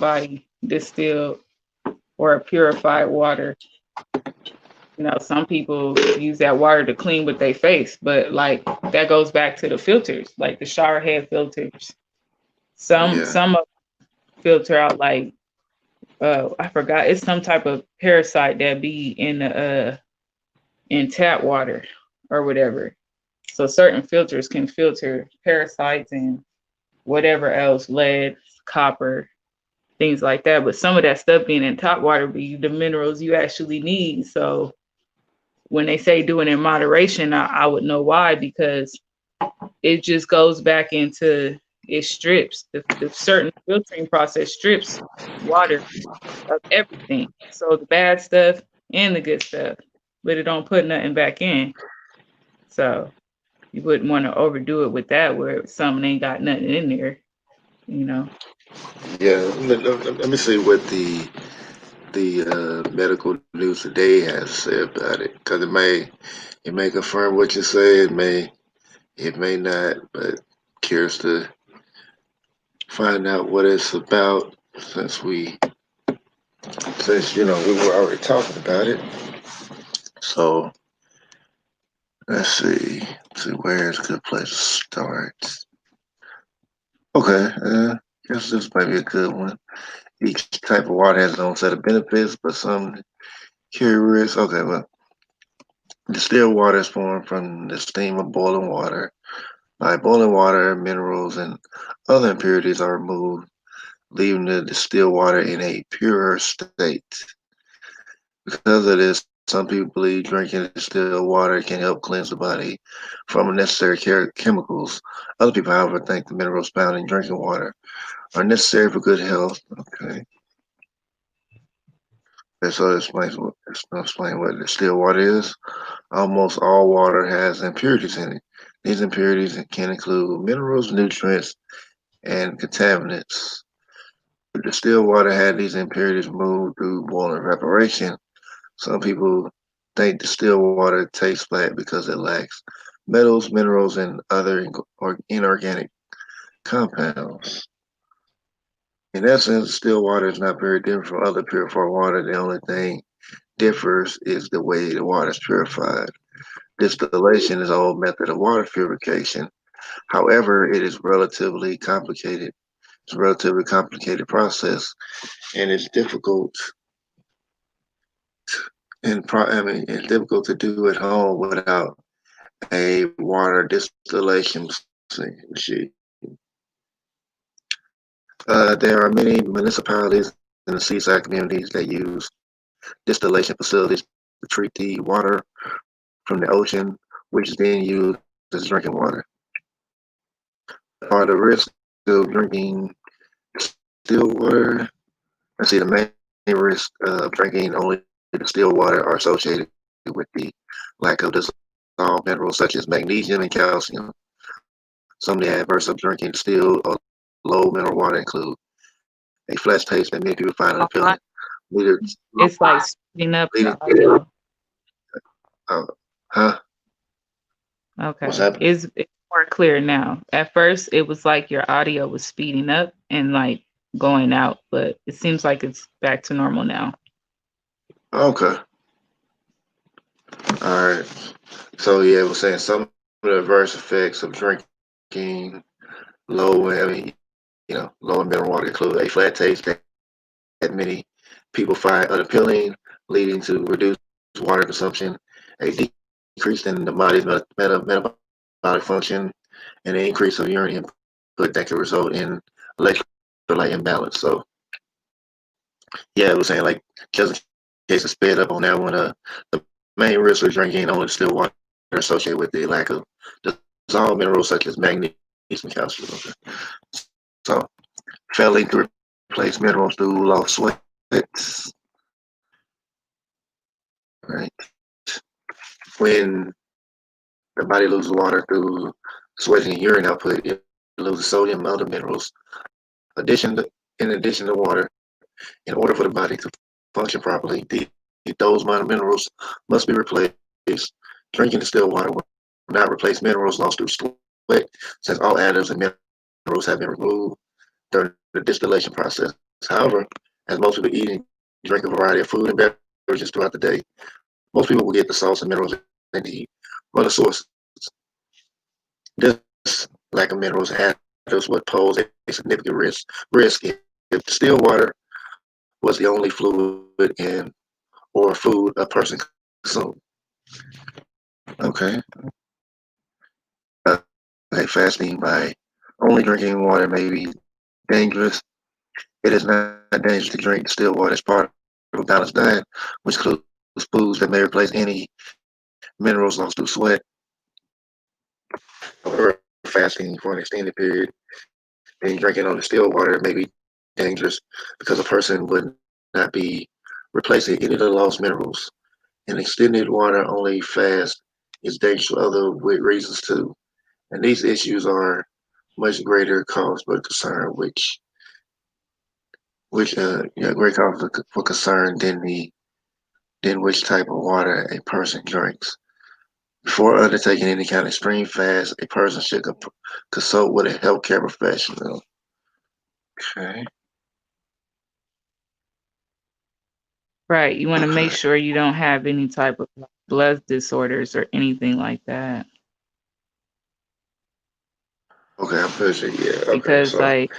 body distilled or purified water. You know, some people use that water to clean with their face, but like that goes back to the filters, like the shower head filters. Yeah. Some of filter out like I forgot, it's some type of parasite that be in tap water or whatever. So certain filters can filter parasites and whatever else, lead, copper, things like that. But some of that stuff being in tap water be the minerals you actually need. So when they say do it in moderation, I would know why, because it just goes back into, it strips the certain filtering process strips water of everything. So the bad stuff and the good stuff, but it don't put nothing back in. So you wouldn't want to overdo it with that where something ain't got nothing in there, you know. Yeah. Let me see what the medical news today has to say about it, because it may confirm what you say. It may not, but curious to find out what it's about, since we were already talking about it. So let's see where's a good place to start. Okay, guess this might be a good one. Each type of water has its own set of benefits, but some curious. Okay, well, distilled water is formed from the steam of boiling water. By boiling water, minerals and other impurities are removed, leaving the distilled water in a purer state. Because of this, some people believe drinking distilled water can help cleanse the body from unnecessary chemicals. Other people, however, think the minerals found in drinking water are necessary for good health. Okay, so explain what distilled water is. Almost all water has impurities in it. These impurities can include minerals, nutrients, and contaminants. If distilled water had these impurities removed through boiling evaporation, some people think distilled water tastes flat because it lacks metals, minerals, and other inorganic compounds. In essence, distilled water is not very different from other purified water. The only thing differs is the way the water is purified. Distillation is an old method of water purification. However, it is relatively complicated. It's a relatively complicated process, and it's difficult it's difficult to do at home without a water distillation machine. There are many municipalities in the seaside communities that use distillation facilities to treat the water from the ocean, which is then used as drinking water. What are the risks of drinking distilled water? I see the main risk of drinking only distilled water are associated with the lack of dissolved minerals such as magnesium and calcium. Some of the adverse of drinking distilled or low mineral water include a flat taste that many people find unappealing, leading, A lot. It's like leading speeding up your audio. huh? What's Okay. happening? It's more clear now. At first, it was like your audio was speeding up and like going out, but it seems like it's back to normal now. Okay, all right. So yeah, I was saying some of the adverse effects of drinking low, low in mineral water include a flat taste that many people find unappealing, leading to reduced water consumption, a decrease in the body's metabolic function, and an increase of urine input that can result in electrolyte imbalance. So yeah, it was saying like just in case I sped up on that one, the main risk of drinking only distilled water associated with the lack of dissolved minerals such as magnesium and calcium. Okay. So failing to replace minerals through lost sweat, right? When the body loses water through sweating and urine output, it loses sodium and other minerals. In addition to water, in order for the body to function properly, those minerals must be replaced. Drinking distilled water will not replace minerals lost through sweat, since all additives and minerals have been removed during the distillation process. However, as most people eat and drink a variety of food and beverages throughout the day, most people will get the salts and minerals they need from other sources. This lack of minerals handles what pose a significant risk if distilled water was the only fluid in or food a person consumed. Okay. Okay, fasting by only drinking water may be dangerous. It is not dangerous to drink distilled water as part of a balanced diet, which includes foods that may replace any minerals lost through sweat. However, fasting for an extended period and drinking on distilled water may be dangerous because a person would not be replacing any of the lost minerals. An extended water only fast is dangerous for other reasons too. And these issues are much greater cause for concern, great cause for concern than which type of water a person drinks. Before undertaking any kind of extreme fast, a person should consult with a healthcare professional. Okay. Right. You want to make Okay. sure you don't have any type of blood disorders or anything like that. Okay. I'm pushing. Yeah. Okay. Because So. like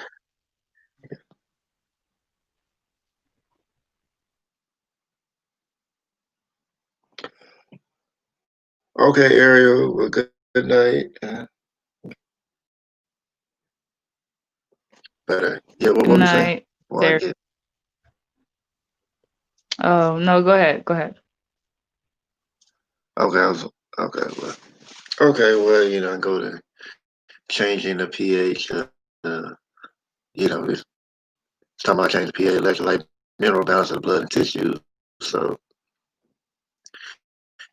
Okay, Ariel. Well, good night. But yeah. What good were you saying? night Well, I there. get. Oh no, go ahead. Go ahead. Okay. I was. Okay. Well. Okay. Well, I go to changing the pH. It's talking about changing the pH, electrolyte, mineral balance of the blood and tissue. So,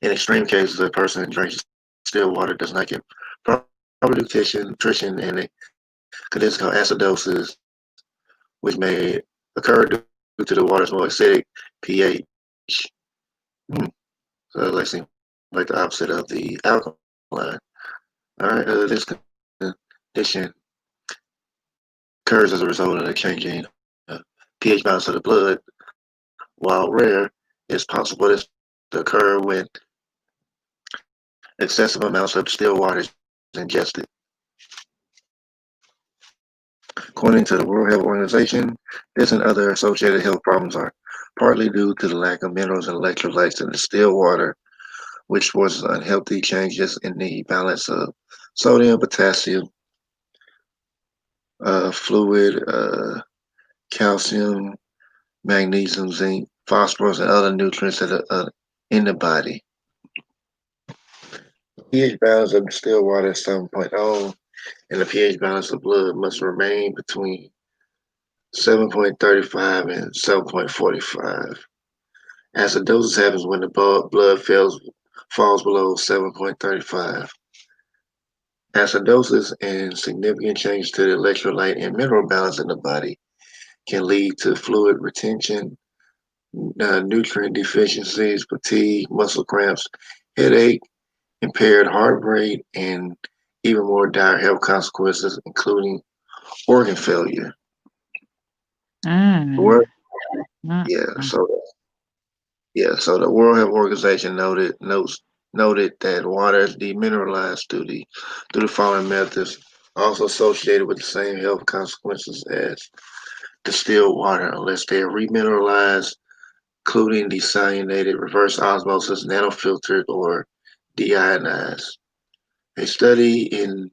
in extreme cases, a person drinks still water does not get proper nutrition, and a condition called acidosis, which may occur due to the water's more acidic pH. Hmm. So, it like seems like the opposite of the alkaline. All right. This condition occurs as a result of the changing pH balance of the blood. While rare, it's possible this to occur when excessive amounts of distilled water is ingested. According to the World Health Organization, this and other associated health problems are partly due to the lack of minerals and electrolytes in distilled water, which forces unhealthy changes in the balance of sodium, potassium, fluid, calcium, magnesium, zinc, phosphorus, and other nutrients that are in the body. pH balance of distilled water is 7.0, and the pH balance of blood must remain between 7.35 and 7.45. Acidosis happens when the blood falls below 7.35. Acidosis and significant change to the electrolyte and mineral balance in the body can lead to fluid retention, nutrient deficiencies, fatigue, muscle cramps, headache, impaired heart rate, and even more dire health consequences, including organ failure. The Mm, World, mm, yeah, mm. so the World Health Organization noted that water is demineralized through the following methods, also associated with the same health consequences as distilled water, unless they are remineralized, including desalinated, reverse osmosis, nanofiltered, or deionized. A study in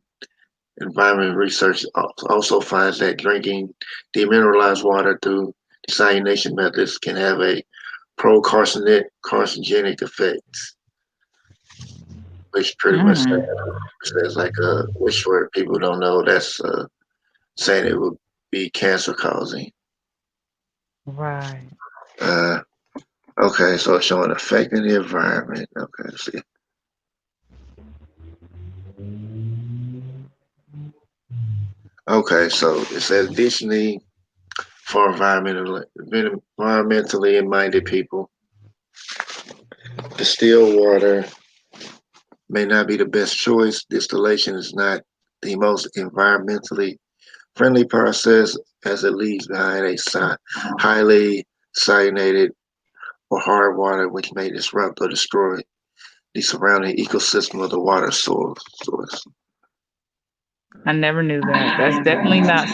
environment research also finds that drinking demineralized water through desalination methods can have a carcinogenic effects, which pretty much Mm. says like which word people don't know. That's saying it would be cancer causing. Right. Uh, okay, so it's showing affecting the environment. Okay, let's see. Okay, so it says additionally for environmentally minded people, distilled water may not be the best choice. Distillation is not the most environmentally friendly process, as it leaves behind a highly cyanated or hard water which may disrupt or destroy the surrounding ecosystem of the water source. I never knew that. That's definitely not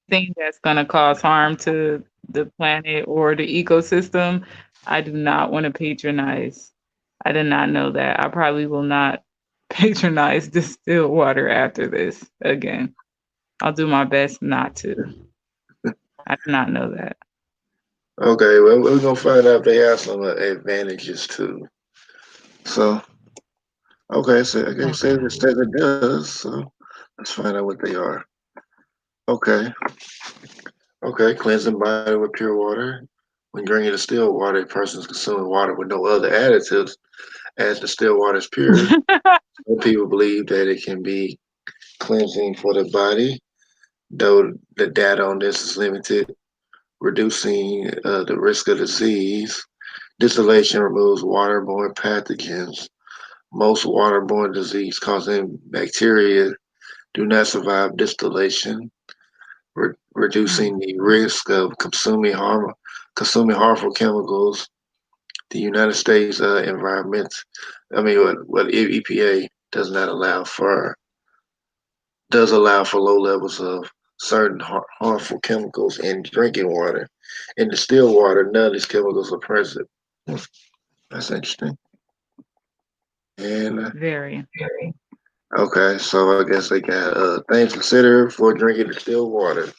anything that's going to cause harm to the planet or the ecosystem. I do not want to patronize. I did not know that. I probably will not patronize distilled water after this again. I'll do my best not to. I did not know that. Okay, well, we're gonna find out if they have some advantages too. So, okay, so okay, says it does. So, let's find out what they are. Okay, okay, cleansing body with pure water. When drinking distilled water, a person is consuming water with no other additives, as distilled water is pure. Some people believe that it can be cleansing for the body, though the data on this is limited, reducing the risk of disease. Distillation removes waterborne pathogens. Most waterborne disease causing bacteria do not survive distillation, reducing the risk of consuming harmful chemicals. The United States environment, what EPA does allow for low levels of certain harmful chemicals in drinking water. In distilled water, none of these chemicals are present. That's interesting. And Very. okay, so I guess they got things to consider for drinking distilled water.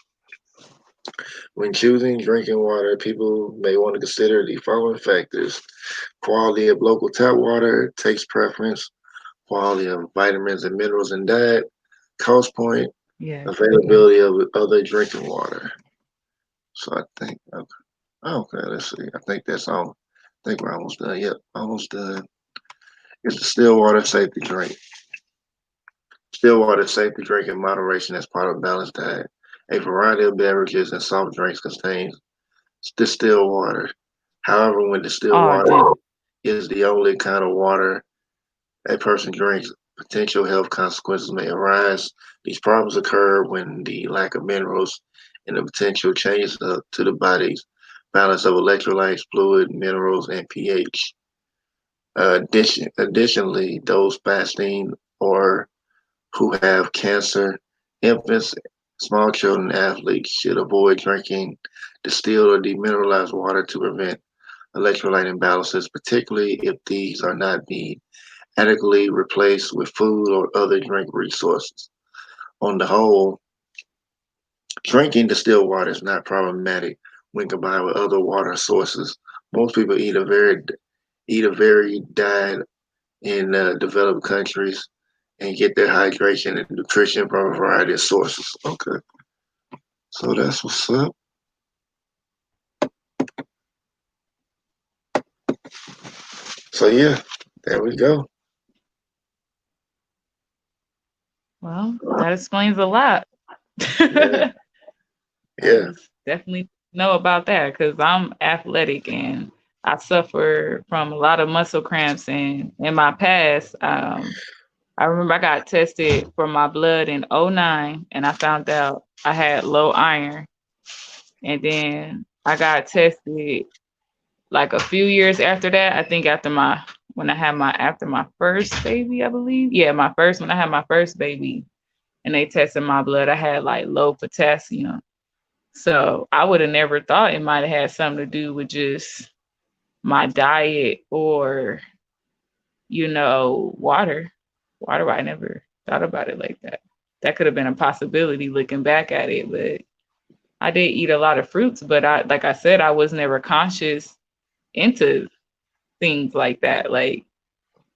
When choosing drinking water, people may want to consider the following factors: quality of local tap water, taste preference, quality of vitamins and minerals in diet, cost point, Yes. availability of other drinking water. So I think, okay, let's see. I think that's all. I think we're almost done. Yep, almost done. It's distilled water safe to drink. Still water is safe to drink in moderation as part of a balanced diet. A variety of beverages and soft drinks contains distilled water. However, when distilled Oh, water damn. is the only kind of water a person drinks, potential health consequences may arise. These problems occur when the lack of minerals and the potential changes to the body's balance of electrolytes, fluid, minerals, and pH. Additionally, those fasting or who have cancer, infants, small children, athletes should avoid drinking distilled or demineralized water to prevent electrolyte imbalances, particularly if these are not being adequately replaced with food or other drink resources. On the whole, drinking distilled water is not problematic when combined with other water sources. Most people eat a varied diet in developed countries and get their hydration and nutrition from a variety of sources. Okay, so that's what's up. So yeah, there we go. Well, that explains a lot. Yeah, I yeah. was definitely know about that because I'm athletic and I suffer from a lot of muscle cramps. And in my past, I remember I got tested for my blood in '09 and I found out I had low iron. And then I got tested like a few years after that. I think after my first baby, I believe. Yeah, my first when I had my first baby and they tested my blood, I had like low potassium. So I would have never thought it might have had something to do with just my diet or, water. Water, I never thought about it like that. That could have been a possibility looking back at it, but I did eat a lot of fruits, but like I said, I was never conscious into things like that. Like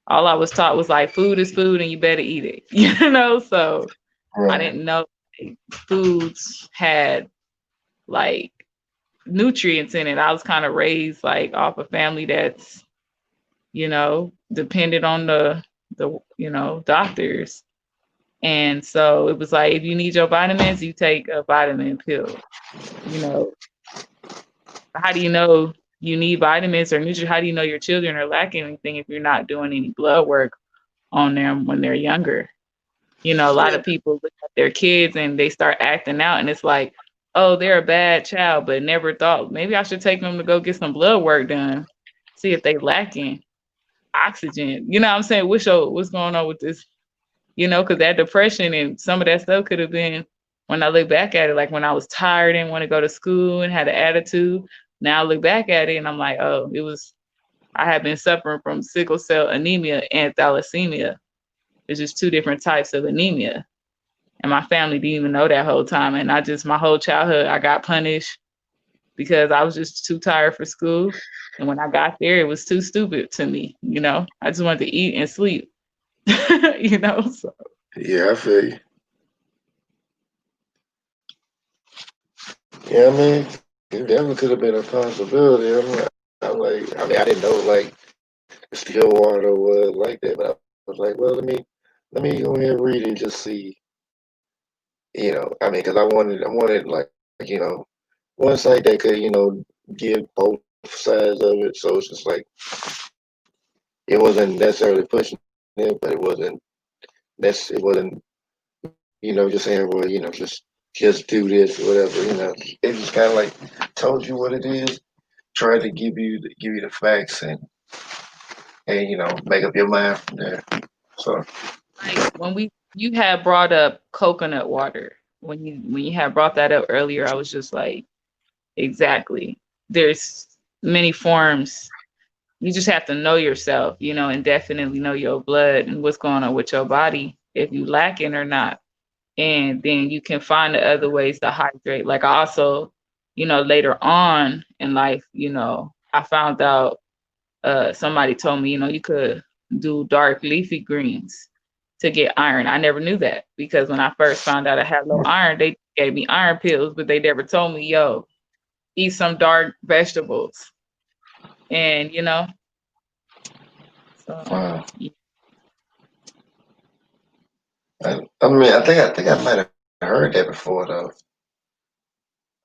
all I was taught was like food is food and you better eat it, So I Right. didn't know like, foods had like nutrients in it. I was kind of raised like off a family that's, dependent on the doctors. And so it was like if you need your vitamins, you take a vitamin pill. You know, how do you know you need vitamins or nutrients? How do you know your children are lacking anything if you're not doing any blood work on them when they're younger? A lot Yeah, of people look at their kids and they start acting out, and it's like, oh, they're a bad child, but never thought maybe I should take them to go get some blood work done, see if they lacking oxygen. You know what I'm saying? What's going on with this? Because that depression and some of that stuff could have been, when I look back at it, like when I was tired and want to go to school and had an attitude. Now I look back at it and I'm like, oh, I had been suffering from sickle cell anemia and thalassemia. It's just two different types of anemia. And my family didn't even know that whole time. And my whole childhood, I got punished because I was just too tired for school. And when I got there, it was too stupid to me. I just wanted to eat and sleep, So yeah, I feel you. Yeah, I mean, it definitely could have been a possibility. I mean, I didn't know like still water was like that, but I was like, well, let me go ahead and read it and just see. I mean, because I wanted like one site that could give both sides of it. So it's just like it wasn't necessarily pushing it, but it wasn't just saying, well, just do this or whatever. It just kind of like told you what it is, tried to give you the facts and make up your mind from there. So like when you had brought up coconut water, when you had brought that up earlier, I was just like, exactly. There's many forms. You just have to know yourself, and definitely know your blood and what's going on with your body, if you lacking or not. And then you can find the other ways to hydrate. Like I also, later on in life, I found out, somebody told me, you could do dark leafy greens to get iron. I never knew that because when I first found out I had low iron, they gave me iron pills, but they never told me, yo, eat some dark vegetables. And so wow. yeah. I mean, I think I might have heard that before though.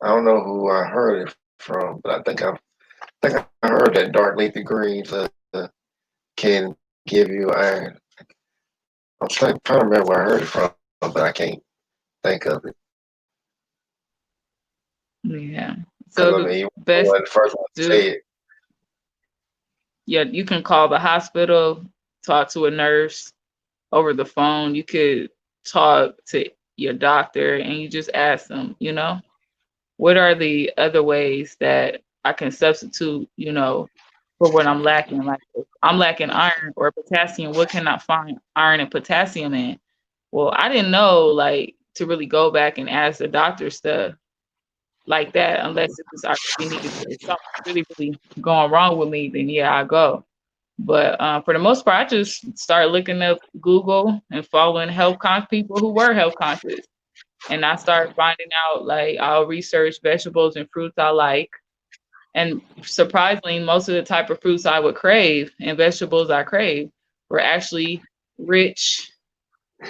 I don't know who I heard it from, but I think I heard that dark leafy greens can give you iron. I'm trying to remember where I heard it from, but I can't think of it. Yeah. Because I So mean, the you were best the first one to do, say it. yeah, you can call the hospital, talk to a nurse over the phone. You could talk to your doctor and you just ask them, what are the other ways that I can substitute, for what I'm lacking? Like if I'm lacking iron or potassium, what can I find iron and potassium in? Well, I didn't know like to really go back and ask the doctor stuff like that unless it was I really needed to, if something really, really going wrong with me, then yeah, I go. But for the most part, I just started looking up Google and following people who were health conscious. And I started finding out like I'll research vegetables and fruits I like. And surprisingly, most of the type of fruits I would crave and vegetables I crave were actually rich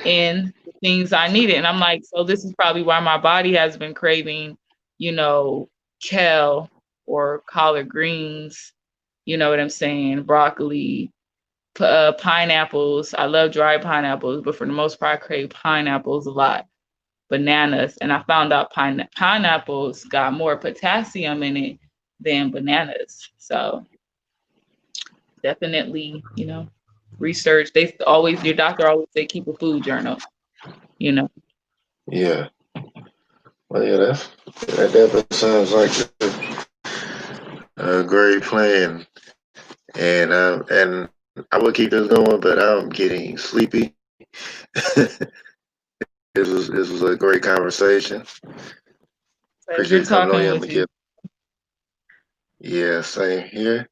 in the things I needed. And I'm like, so this is probably why my body has been craving, you know, kale or collard greens, you know what I'm saying, broccoli, pineapples. I love dried pineapples, but for the most part, I crave pineapples a lot. Bananas, and I found out pineapples got more potassium in it than bananas. So definitely, research. Your doctor always say keep a food journal. You know, Yeah. Well, yeah, that definitely sounds like a great plan. And I will keep this going, but I'm getting sleepy. This was a great conversation. pleasure Appreciate you coming on talking here. I'm with gonna you. give. Yeah, same here.